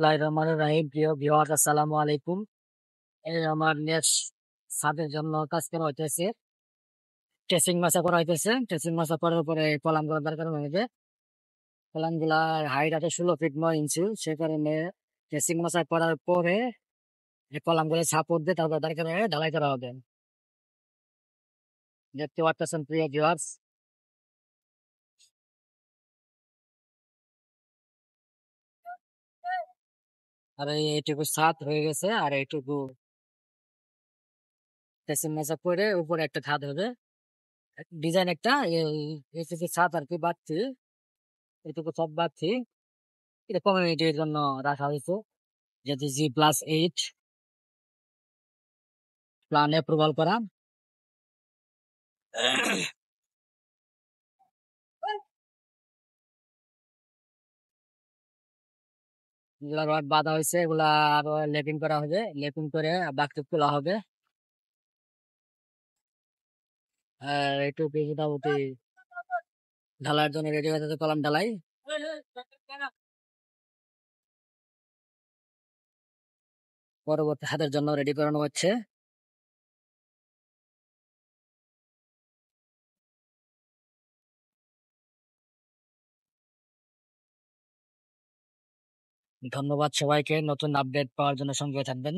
রহমানির রাহিম। প্রিয় ভিউয়ার্স, আসসালামু আলাইকুম। এই আমার নেক্সট ছাদের জন্য কাজ করা হইতেছে, ট্রেসিং মাছা করা হইতেছে। ট্রেসিং মাছা করার পরে কলাম গুলো দরকার হবে। কলাম গুলার হাইট আছে 16 ফিট 9 ইঞ্চি। সে কারণে ট্রেসিং মাছা করার পরে এই কলাম গুলো সাপোর্ট দিয়ে তারপর দরকার হয়ে ঢালাই করা হবে। দেখতে পাচ্ছেন প্রিয় ভিউয়ার্স। আর এইটুকু ছাদ হয়ে গেছে, আর এইটুকু ট্রেসিং মাছা করে উপরে একটা ছাদ হবে, ডিজাইন একটা এইটুকু ছাদ আর কি বাড়তি, এইটুকু সব বাড়তি। এটা কমিউনিটির জন্য রাখা হয়েছে, যেহেতু G+8 প্ল্যান অ্যাপ্রুভাল করা। যেগুলা রড বাঁধা হয়েছে এগুলা আরো লেপিং করা হবে, লেপিং করে বাকি তোলা হবে। আর একটু মোটামুটি ঢালাইয়ের জন্য রেডি হয়ে যাচ্ছে, কলাম ঢালাই। পরবর্তী হাতের জন্য রেডি করানো হচ্ছে। ধন্যবাদ সবাইকে। নতুন আপডেট পাওয়ার জন্য সঙ্গে থাকবেন।